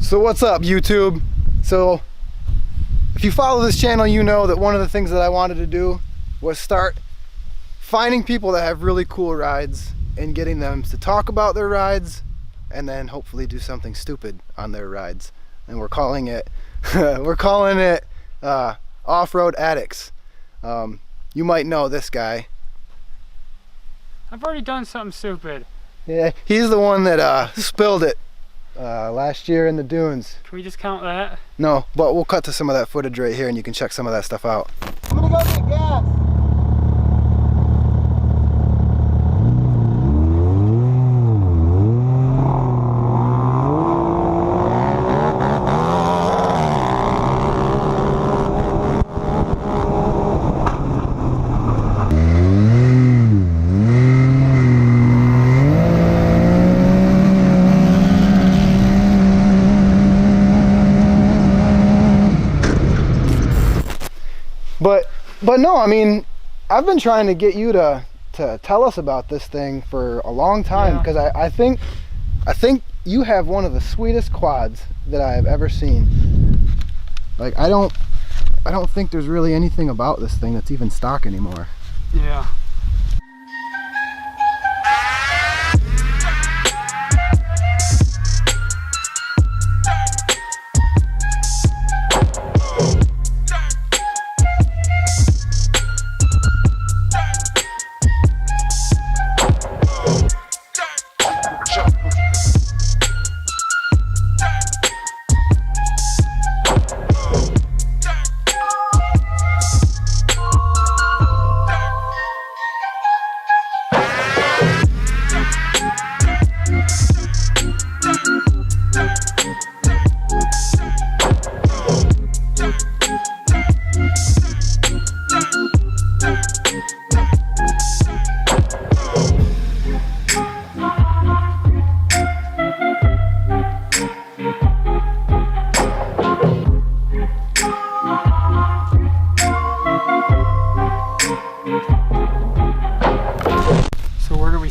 So what's up, YouTube? So if you follow this channel, you know that one of the things that I wanted to do was start finding people that have really cool rides and getting them to talk about their rides and then hopefully do something stupid on their rides. And we're calling it Off-Road Addicts. You might know this guy. I've already done something stupid. Yeah, he's the one that spilled it last year in the dunes. Can we just count that? No, but we'll cut to some of that footage right here and you can check some of that stuff out. I'm gonna go get gas. But no, I mean, I've been trying to get you to tell us about this thing for a long time because I think you have one of the sweetest quads that I have ever seen. Like I don't think there's really anything about this thing that's even stock anymore. Yeah.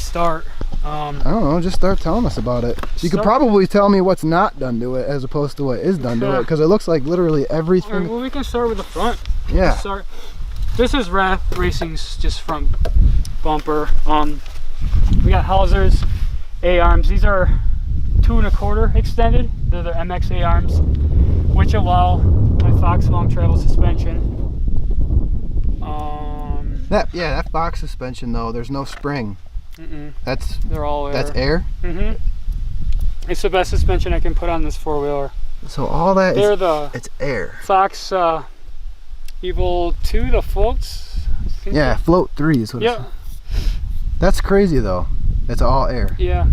Start? I don't know, just start telling us about it. You could probably tell me what's not done to it as opposed to what is done to it, because it looks like literally everything. Right, well, we can start with the front. Yeah. This is Wrath Racing's just front bumper. We got Hauser's A-arms. These are 2 1/4 extended. They're the MX A-arms, which allow my Fox long travel suspension. That Fox suspension though, there's no spring. They're all air. That's air? It's the best suspension I can put on this 4-wheeler. So all that it's air. Fox Evil 2, the floats. Yeah, float 3 is what it's. That's crazy though. It's all air. Yeah.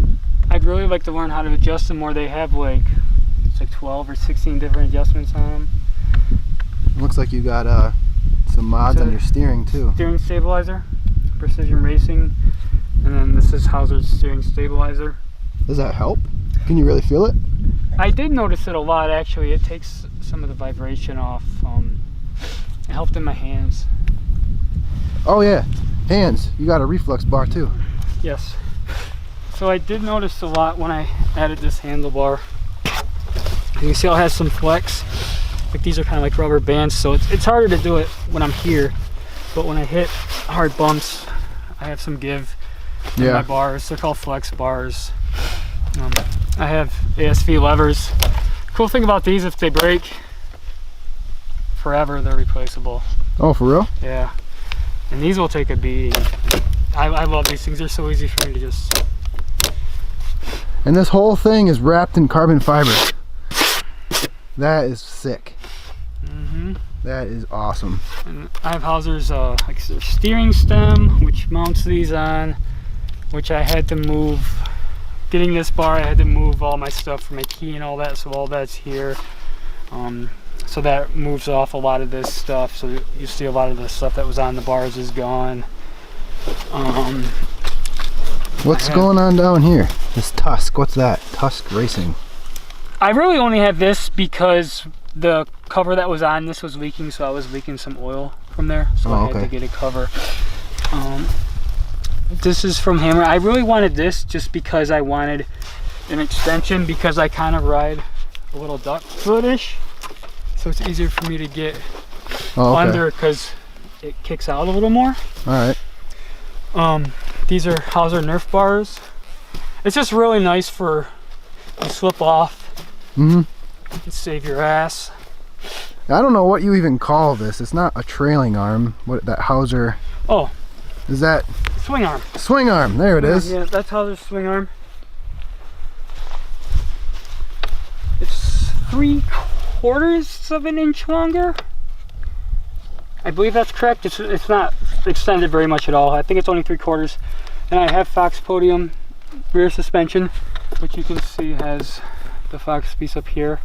I'd really like to learn how to adjust them more. They have it's like 12 or 16 different adjustments on them. Looks like you got some mods on your steering too. Steering stabilizer, Precision Racing. And then this is Hauser's steering stabilizer. Does that help? Can you really feel it? I did notice it a lot actually. It takes some of the vibration off. It helped in my hands. Oh yeah, hands. You got a reflex bar too. Yes. So I did notice a lot when I added this handlebar. You can see it has some flex. Like these are kind of like rubber bands, so it's harder to do it when I'm here. But when I hit hard bumps, I have some give. My bars, they're called flex bars. I have ASV levers. Cool thing about these, if they break forever, they're replaceable. Oh, for real? Yeah. And these will take a beating. I love these things. They're so easy for me to just... And this whole thing is wrapped in carbon fiber. That is sick. That is awesome. And I have Hauser's like their steering stem, which mounts these on, which I had to move. Getting this bar, I had to move all my stuff for my key and all that, so all that's here. So that moves off a lot of this stuff. So you see a lot of the stuff that was on the bars is gone. What's going on down here? This Tusk, what's that? Tusk Racing. I really only have this because the cover that was on this was leaking, so I was leaking some oil from there, so I had to get a cover. This is from Hammer. I really wanted this just because I wanted an extension, because I kind of ride a little duck foot-ish, so it's easier for me to get under because it kicks out a little more. All right. These are Hauser Nerf bars. It's just really nice for you slip off. And save your ass. I don't know what you even call this. It's not a trailing arm. What that Hauser? Oh, is that swing arm? Swing arm. There it is. Yeah, that's Hauser's swing arm. It's 3/4 of an inch longer. I believe that's correct. It's not extended very much at all. I think it's only 3/4. And I have Fox Podium rear suspension, which you can see has the Fox piece up here.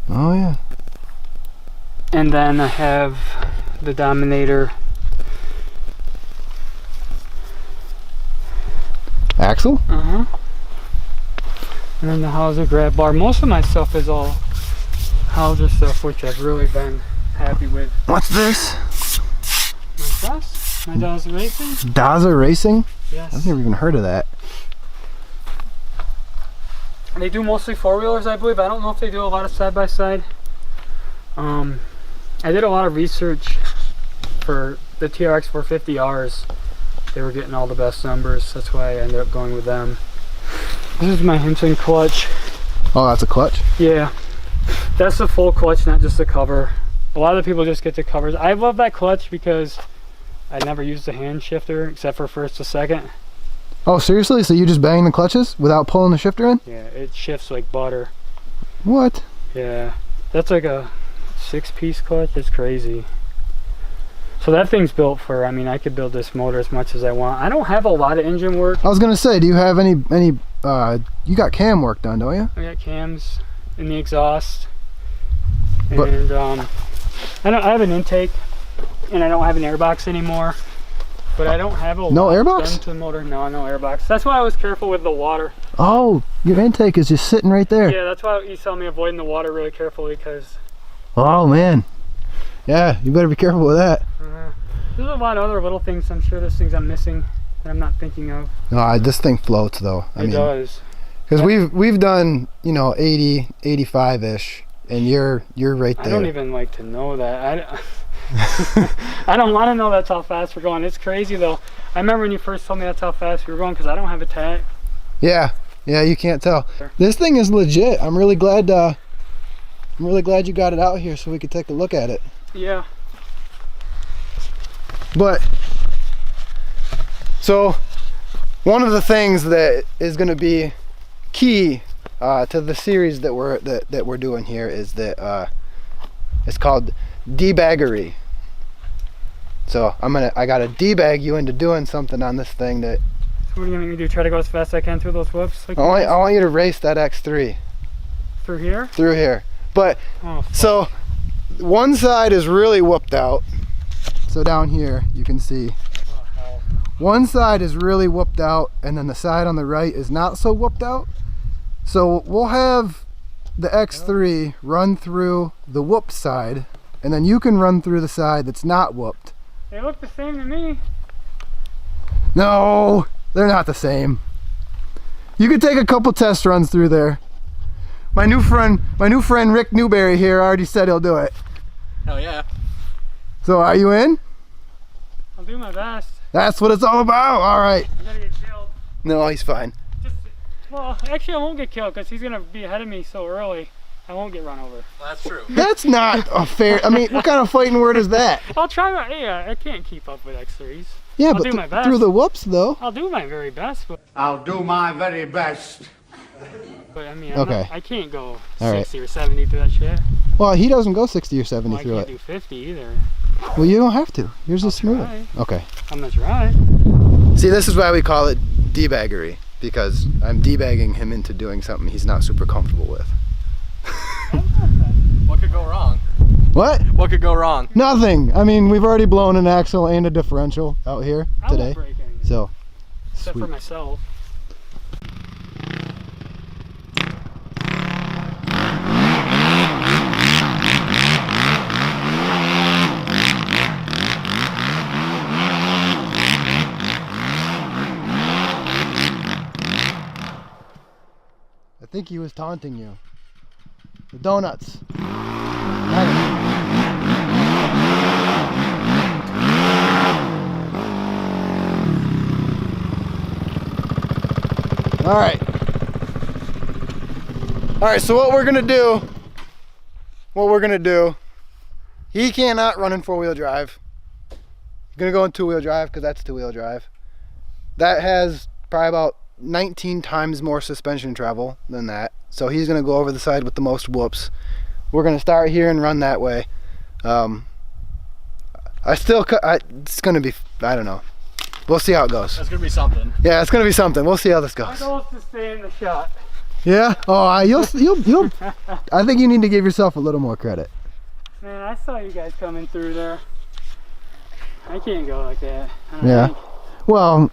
Oh yeah. And then I have the Dominator axle. And then the Hauser grab bar. Most of my stuff is all Hauser stuff, which I've really been happy with. What's this? My Daza Racing. Daza Racing? Yes. I've never even heard of that. They do mostly four-wheelers, I believe. I don't know if they do a lot of side-by-side. I did a lot of research for the TRX 450Rs. They were getting all the best numbers. That's why I ended up going with them. This is my Henson clutch. Oh, that's a clutch? Yeah. That's the full clutch, not just the cover. A lot of people just get the covers. I love that clutch because I never used the hand shifter except for first to second. Oh, seriously? So you just bang the clutches without pulling the shifter in? Yeah, it shifts like butter. What? Yeah, that's like a 6-piece clutch. It's crazy. So that thing's built for, I mean, I could build this motor as much as I want. I don't have a lot of engine work. I was gonna say, do you have any you got cam work done, don't you? I got cams in the exhaust. And I have an intake, and I don't have an airbox anymore. But I don't have a no airbox done to the motor. No airbox. That's why I was careful with the water. Oh, your intake is just sitting right there. Yeah, that's why you saw me avoiding the water really carefully because. Oh man. Yeah, you better be careful with that. There's a lot of other little things. I'm sure there's things I'm missing that I'm not thinking of. No, this thing floats though. It does. Because we've done 80, 85-ish, and you're right there. I don't even like to know that. I don't want to know that's how fast we're going. It's crazy though. I remember when you first told me that's how fast we were going because I don't have a tag. Yeah, you can't tell. This thing is legit. I'm really glad you got it out here so we could take a look at it. Yeah. But so one of the things that is going to be key to the series that we're doing here is that it's called debaggery. So I gotta debag you into doing something on this thing that. So what are you gonna make me do? Try to go as fast as I can through those whoops? Like I want you to race that X3. Through here? Through here. But so one side is really whooped out. So down here you can see. One side is really whooped out, and then the side on the right is not so whooped out. So we'll have the X3 run through the whooped side, and then you can run through the side that's not whooped. They look the same to me. No, they're not the same. You could take a couple test runs through there. My new friend Rick Newberry here already said he'll do it. Hell yeah. So are you in? I'll do my best. That's what it's all about. All right. I gotta get killed. No, he's fine. Well, actually I won't get killed because he's gonna be ahead of me so early. I won't get run over. Well, that's true. That's not a fair. I mean, what kind of fighting word is that? I'll try my. Yeah, I can't keep up with X3s. Yeah, I'll but do my best. through the whoops though. I'll do my very best, but. I'll do my very best. But I mean, I can't go 60 or 70 through that shit. Well, he doesn't go 60 or 70 well, through it. I can't do 50 either. Well, you don't have to. Yours is smooth. Try. Okay. I'm gonna try. See, this is why we call it debaggery, because I'm debagging him into doing something he's not super comfortable with. What could go wrong? What? What could go wrong? Nothing. I mean, we've already blown an axle and a differential out here today. I won't break anything. So, except sweet. for myself. I think he was taunting you. The donuts. All right. All right, so what we're gonna do, he cannot run in 4-wheel drive. He's gonna go in 2-wheel drive because that's 2-wheel drive. That has probably about 19 times more suspension travel than that. So he's gonna go over the side with the most whoops. We're gonna start here and run that way. It's gonna be, I don't know. We'll see how it goes. That's gonna be something. Yeah, it's gonna be something. We'll see how this My goes. goal is to stay in the shot. Yeah? Oh, you'll. I think you need to give yourself a little more credit. Man, I saw you guys coming through there. I can't go like that. I don't Yeah. think. Well,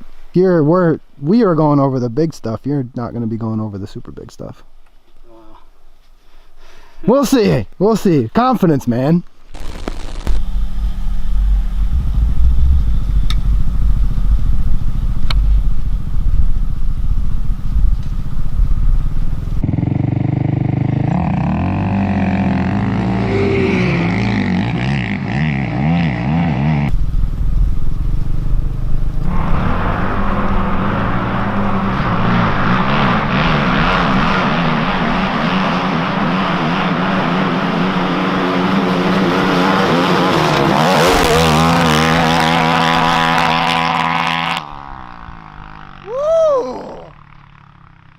we are going over the big stuff. You're not gonna be going over the super big stuff. Wow. We'll see. We'll see. Confidence, man.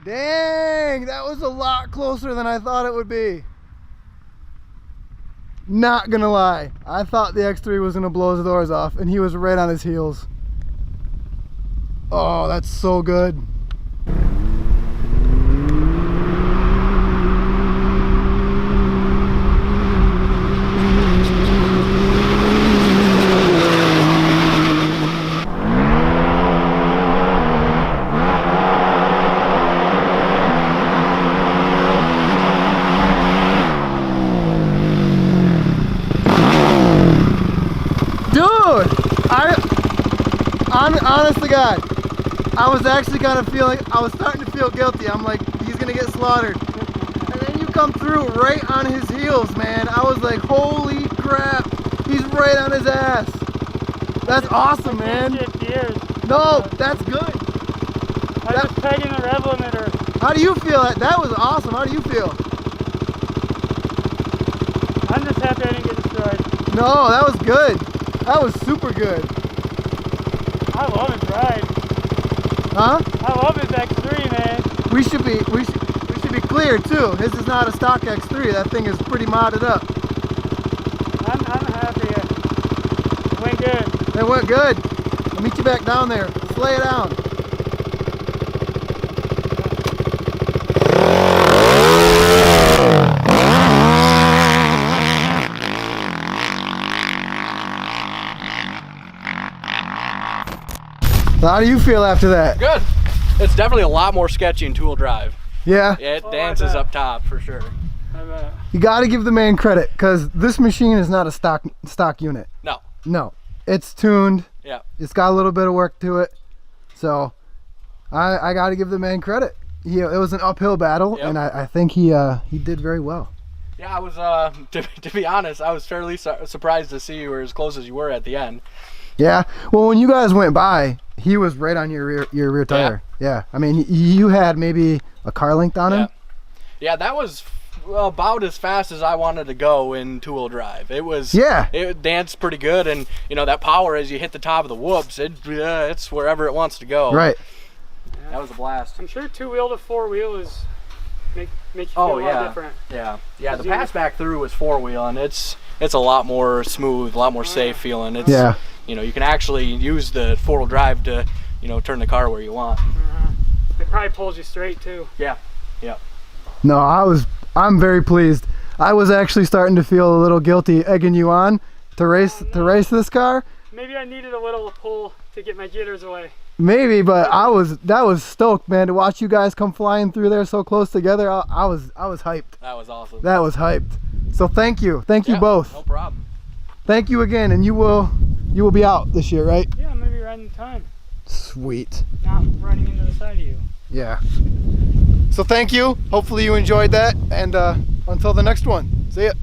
Dang, that was a lot closer than I thought it would be. Not gonna lie, I thought the X3 was gonna blow his doors off and he was right on his heels. Oh, that's so good. Honest to God, I was actually kind of feeling, I was starting to feel guilty. I'm like, he's gonna get slaughtered. And then you come through right on his heels, man. I was like, holy crap, he's right on his ass. That's awesome, man. No, that's good. I was pegging the rev limiter. How do you feel? That was awesome. How do you feel? I'm just happy I didn't get destroyed. No, that was good. That was super good. I love his ride. Huh? I love his X3, man. We should be clear too. His is not a stock X3. That thing is pretty modded up. I'm happy. It went good. It went good. I'll meet you back down there. Slay it down. So how do you feel after that? Good. It's definitely a lot more sketchy in 2-wheel drive. Yeah? Yeah, it dances up top for sure. I bet. You got to give the man credit because this machine is not a stock unit. No. No. It's tuned. Yeah. It's got a little bit of work to it. So I got to give the man credit. It was an uphill battle, Yep. and I think he did very well. Yeah, I was, to be honest, I was fairly surprised to see you were as close as you were at the end. Yeah. Well, when you guys went by, he was right on your rear tire. Yeah. I mean, you had maybe a car length on him. Yeah, that was about as fast as I wanted to go in 2-wheel drive. It was. Yeah. It danced pretty good, and you know that power as you hit the top of the whoops, it's wherever it wants to go. Right. That was a blast. I'm sure 2-wheel to 4-wheel is make you feel a lot different. Yeah. The pass back through was 4-wheel, and it's a lot more smooth, a lot more safe feeling. It's, Yeah. You know, you can actually use the 4-wheel drive to, you know, turn the car where you want. It probably pulls you straight too. Yeah. No, I'm very pleased. I was actually starting to feel a little guilty egging you on to race this car. Maybe I needed a little pull to get my jitters away. Maybe, but that was stoked, man, to watch you guys come flying through there so close together. I was hyped. That was awesome. That was hyped. So thank you both. No problem. Thank you again, and you will be out this year, right? Yeah, I'm gonna be riding the time. Sweet. Not running into the side of you. Yeah. So thank you. Hopefully you enjoyed that, and Until the next one. See ya.